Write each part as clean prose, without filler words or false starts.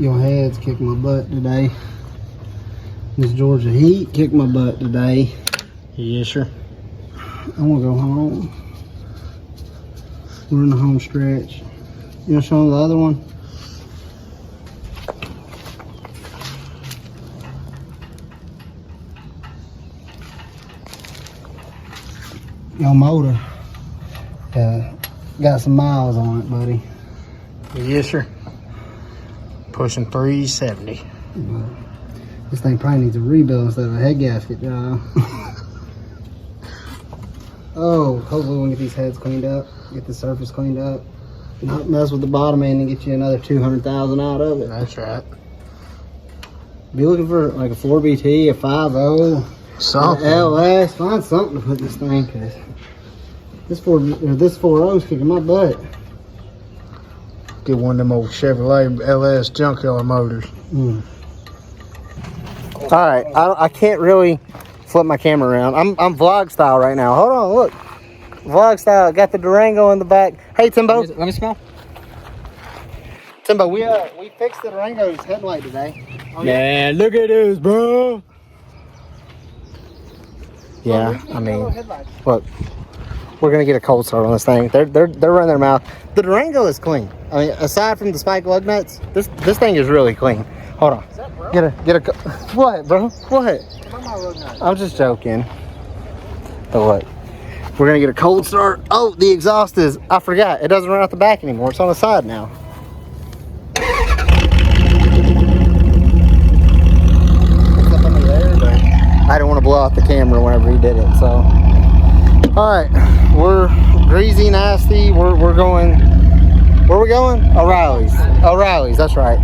Your heads kicked my butt today. This Georgia heat kicked my butt today. Yes, sir. I want to go home. We're in the home stretch. You want to show them the other one? Your motor got some miles on it, buddy. Yes, sir. Pushing 370. This thing probably needs a rebuild instead of a head gasket job. Oh, hopefully we can get these heads cleaned up, get the surface cleaned up, not mess with the bottom end and get you another 200,000 out of it. That's right. Be looking for like a 4BT, a 5.0, Something. LS, find something to put in this thing, cause this 4.0 is kicking my butt. Get one of them old Chevrolet LS junkyard motors. All right, I can't really flip my camera around. I'm vlog style right now. Hold on, look. Vlog style. Got the Durango in the back. Hey, Timbo. Let me smell. Timbo, we fixed the Durango's headlight today. Oh, Man, look at this, bro. Yeah, I mean, look. We're gonna get a cold start on this thing. They're running their mouth. The Durango is clean. I mean, aside from the spike lug nuts, this thing is really clean. Hold on. Get a what, bro? What? I'm just joking. But look, we're gonna get a cold start. Oh, the exhaust is. I forgot. It doesn't run out the back anymore. It's on the side now. It's up under there, but I didn't want to blow out the camera whenever he did it. So. All right, we're greasy, nasty. We're going. Where are we going? O'Reilly's. O'Reilly's. That's right.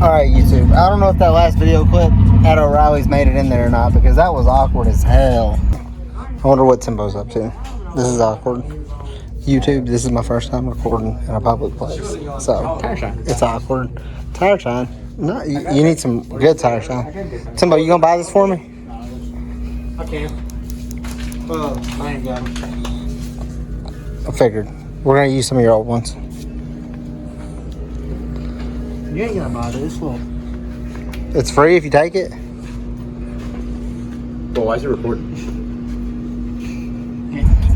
All right, YouTube. I don't know if that last video clip at O'Reilly's made it in there or not because that was awkward as hell. I wonder what Timbo's up to. This is awkward. YouTube. This is my first time recording in a public place, so it's awkward. Tire shine. No, you need some good tire shine. Timbo, you gonna buy this for me? I can. Well, I ain't got them. I figured. We're gonna use some of your old ones. You ain't gonna buy this one. It's free if you take it. Well, why is it recording?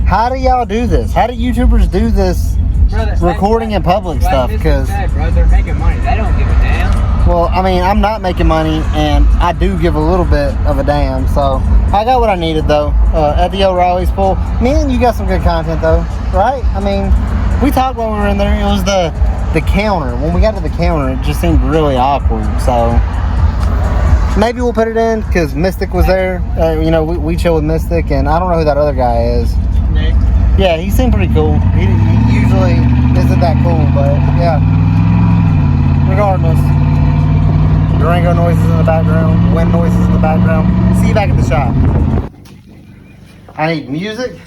How do y'all do this? How do YouTubers do this recording in public stuff? Because they're making money. They don't give a damn. well, I mean, I'm not making money, and I do give a little bit of a damn. So I got what I needed though at the O'Reilly's pool. Man, you got some good content though, right? I mean, we talked while we were in there. It was the counter. When we got to the counter, it just seemed really awkward. So maybe we'll put it in because Mystic was there. You know, we chill with Mystic, and I don't know who that other guy is. Nick. Yeah, he seemed pretty cool. He usually isn't that cool, but yeah. Regardless, Durango noises in the background, wind noises in the background. See you back at the shop. I need music.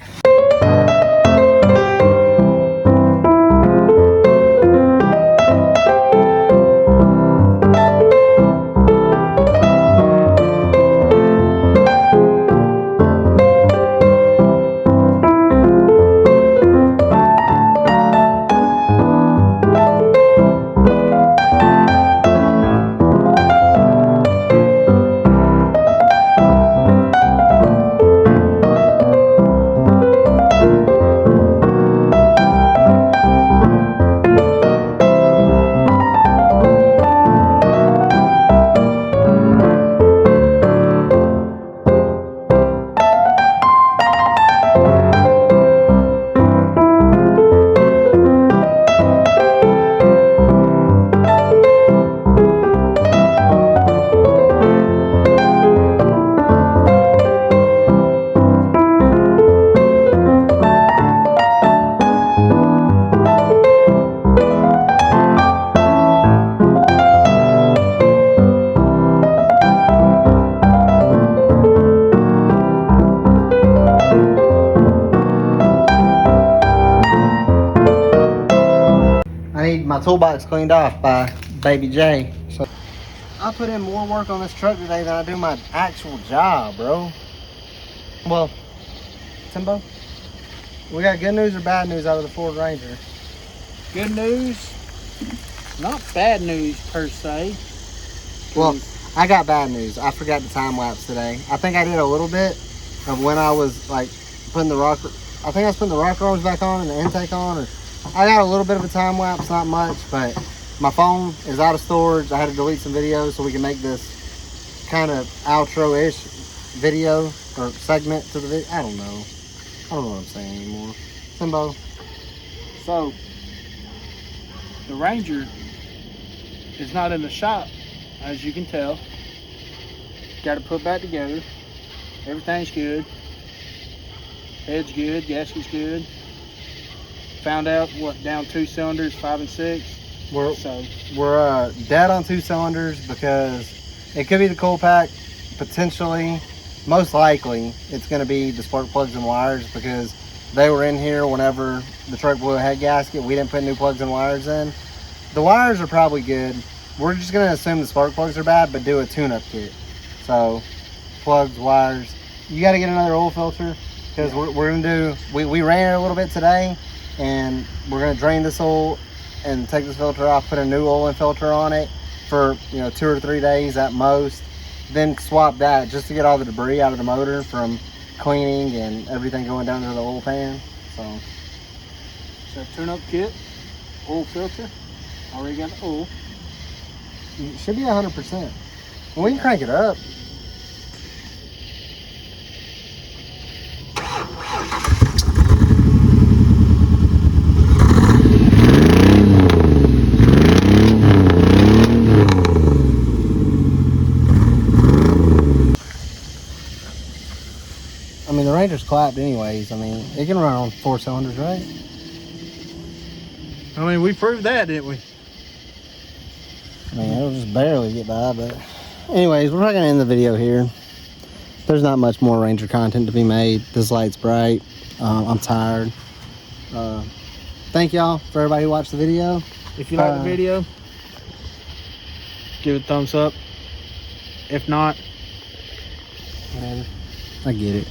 My toolbox cleaned off by Baby J. So I put in more work on this truck today than I do my actual job, bro. Well, Timbo, we got good news or bad news out of the Ford Ranger? Good news. not bad news per se. Well, I got bad news. I forgot to time lapse today. I think I did a little bit of when I was like putting the rocker. I think I was putting the rocker arms back on and the intake on. Or I got a little bit of a time lapse, not much, but my phone is out of storage. I had to delete some videos so we can make this kind of outro-ish video or segment to the video. I don't know what I'm saying anymore. Simbo. So, the Ranger is not in the shop, as you can tell. Got it put back together. Everything's good. Head's good, gasket's good. Found out what, down 2 cylinders, 5 and 6. We're dead on 2 cylinders because it could be the cool pack, potentially. Most likely, it's going to be the spark plugs and wires because they were in here whenever the truck blew a head gasket. We didn't put new plugs and wires in. The wires are probably good. We're just going to assume the spark plugs are bad, but do a tune-up kit. So, plugs, wires. You got to get another oil filter because we're going to do, we ran it a little bit today, and we're going to drain this oil and take this filter off, put a new oil and filter on it for 2 or 3 days at most. Then swap that just to get all the debris out of the motor from cleaning and everything going down to the oil pan. So tune-up kit, oil filter. Already got the oil. It should be 100%. We can crank it up. I mean, the Ranger's clapped anyways. I mean, it can run on 4 cylinders, right? I mean, we proved that, didn't we? I mean, it'll just barely get by, but anyways, we're not gonna end the video here. There's not much more Ranger content to be made. This light's bright. I'm tired. Thank y'all for everybody who watched the video. If you like the video, give it a thumbs up. If not, whatever. I get it.